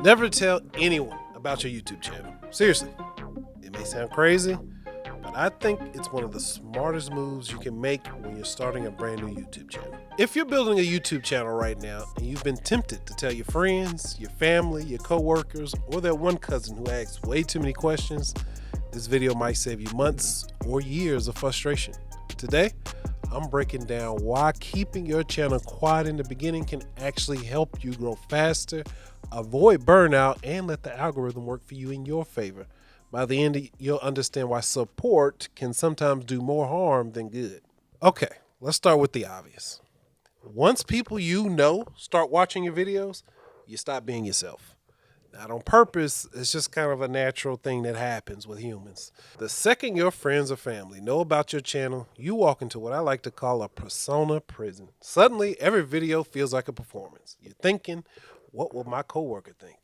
Never tell anyone about your YouTube channel. Seriously, it may sound crazy, but I think it's one of the smartest moves you can make when you're starting a brand new YouTube channel. If you're building a YouTube channel right now and you've been tempted to tell your friends, your family, your coworkers, or that one cousin who asks way too many questions, this video might save you months or years of frustration. Today, I'm breaking down why keeping your channel quiet in the beginning can actually help you grow faster, avoid burnout, and let the algorithm work for you in your favor. By the end, you'll understand why support can sometimes do more harm than good. Okay, let's start with the obvious. Once people you know start watching your videos, you stop being yourself. Not on purpose, it's just kind of a natural thing that happens with humans. The second your friends or family know about your channel, you walk into what I like to call a persona prison. Suddenly, every video feels like a performance. You're thinking, what will my coworker think?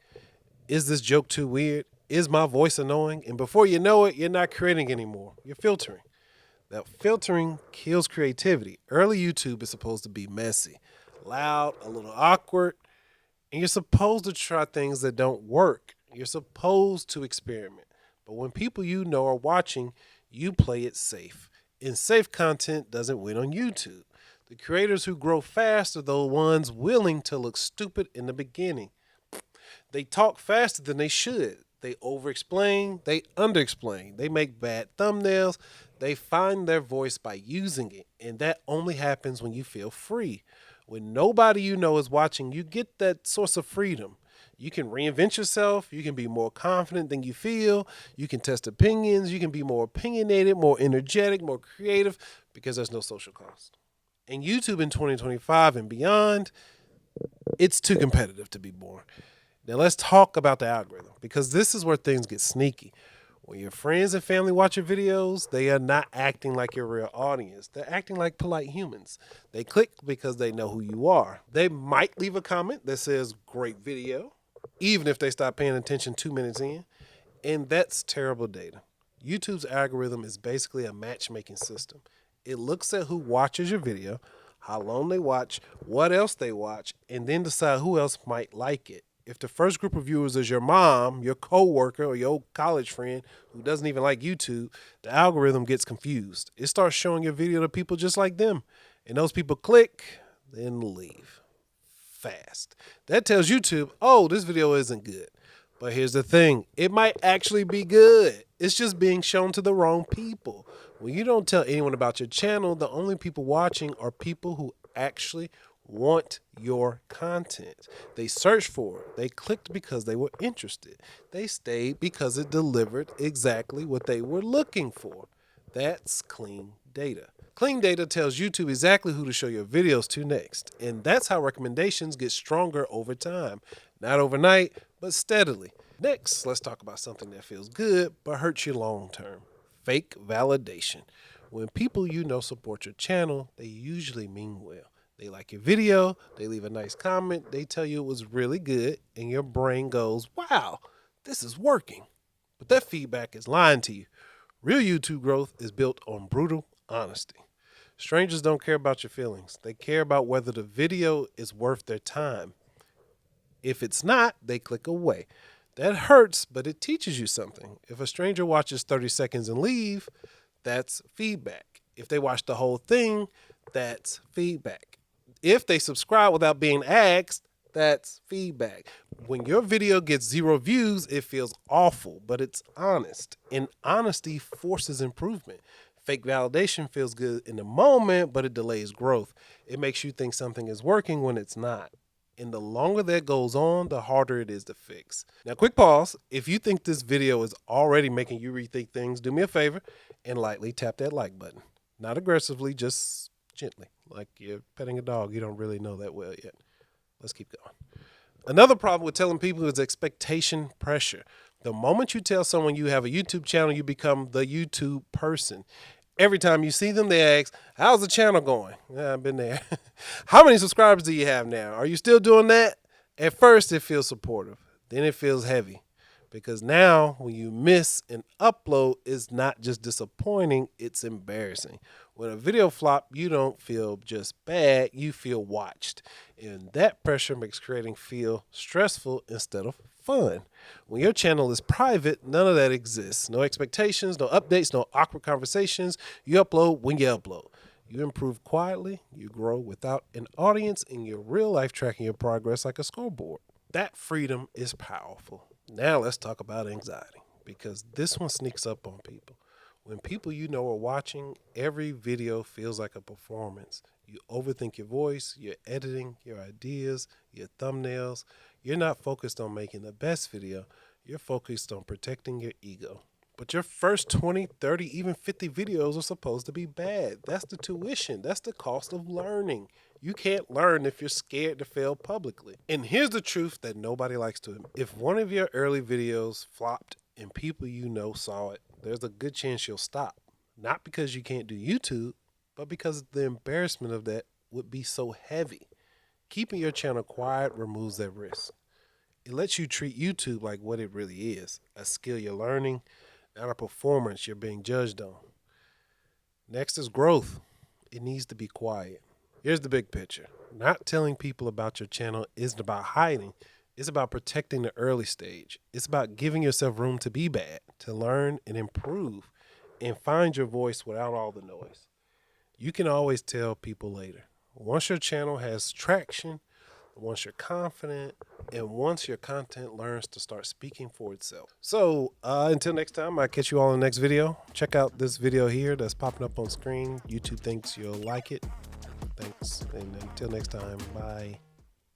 Is this joke too weird? Is my voice annoying? And before you know it, you're not creating anymore. You're filtering. Now, filtering kills creativity. Early YouTube is supposed to be messy, loud, a little awkward, and you're supposed to try things that don't work. You're supposed to experiment. But when people you know are watching, you play it safe. And safe content doesn't win on YouTube. The creators who grow fast are the ones willing to look stupid in the beginning. They talk faster than they should. They over-explain, they under-explain. They make bad thumbnails. They find their voice by using it. And that only happens when you feel free. When nobody you know is watching, you get that source of freedom. You can reinvent yourself. You can be more confident than you feel. You can test opinions. You can be more opinionated, more energetic, more creative because there's no social cost. And YouTube in 2025 and beyond, it's too competitive to be boring. Now let's talk about the algorithm because this is where things get sneaky. When your friends and family watch your videos, they are not acting like your real audience. They're acting like polite humans. They click because they know who you are. They might leave a comment that says, great video, even if they stop paying attention 2 minutes in. And that's terrible data. YouTube's algorithm is basically a matchmaking system. It looks at who watches your video, how long they watch, what else they watch, and then decide who else might like it. If the first group of viewers is your mom, your coworker, or your old college friend who doesn't even like YouTube, the algorithm gets confused. It starts showing your video to people just like them. And those people click, then leave fast. That tells YouTube, oh, this video isn't good. But here's the thing. It might actually be good. It's just being shown to the wrong people. When you don't tell anyone about your channel, the only people watching are people who actually want your content. They searched for it. They clicked because they were interested. They stayed because it delivered exactly what they were looking for. That's clean data. Clean data tells YouTube exactly who to show your videos to next. And that's how recommendations get stronger over time. Not overnight, but steadily. Next, let's talk about something that feels good but hurts you long term. Fake validation. When people you know support your channel, they usually mean well. They like your video, they leave a nice comment, they tell you it was really good, and your brain goes, wow, this is working. But that feedback is lying to you. Real YouTube growth is built on brutal honesty. Strangers don't care about your feelings. They care about whether the video is worth their time. If it's not, they click away. That hurts, but it teaches you something. If a stranger watches 30 seconds and leave, that's feedback. If they watch the whole thing, that's feedback. If they subscribe without being asked, that's feedback. When your video gets 0 views, it feels awful, but it's honest. And honesty forces improvement. Fake validation feels good in the moment, but it delays growth. It makes you think something is working when it's not. And the longer that goes on, the harder it is to fix. Now, quick pause. If you think this video is already making you rethink things, do me a favor and lightly tap that like button. Not aggressively, just gently, like you're petting a dog you don't really know that well yet. Let's keep going. Another problem with telling people is expectation pressure. The moment you tell someone you have a YouTube channel, you become the YouTube person. Every time you see them, they ask, how's the channel going? Yeah, I've been there. How many subscribers do you have now? Are you still doing that? At first, it feels supportive. Then it feels heavy. Because now when you miss an upload, it's not just disappointing, it's embarrassing. When a video flop, you don't feel just bad, you feel watched. And that pressure makes creating feel stressful instead of fun. When your channel is private, none of that exists. No expectations, no updates, no awkward conversations. You upload when you upload. You improve quietly, you grow without an audience, and your real life tracking your progress like a scoreboard. That freedom is powerful. Now let's talk about anxiety, because this one sneaks up on people. When people you know are watching, every video feels like a performance. You overthink your voice, your editing, your ideas, your thumbnails. You're not focused on making the best video. You're focused on protecting your ego. But your first 20, 30, even 50 videos are supposed to be bad. That's the tuition. That's the cost of learning. You can't learn if you're scared to fail publicly. And here's the truth that nobody likes to admit. If one of your early videos flopped and people you know saw it, there's a good chance you'll stop. Not because you can't do YouTube, but because the embarrassment of that would be so heavy. Keeping your channel quiet removes that risk. It lets you treat YouTube like what it really is, a skill you're learning, not a performance you're being judged on. Next is growth. It needs to be quiet. Here's the big picture. Not telling people about your channel isn't about hiding. It's about protecting the early stage. It's about giving yourself room to be bad, to learn and improve, and find your voice without all the noise. You can always tell people later. Once your channel has traction, once you're confident, and once your content learns to start speaking for itself. So until next time, I'll catch you all in the next video. Check out this video here that's popping up on screen. YouTube thinks you'll like it. Thanks. And until next time, bye.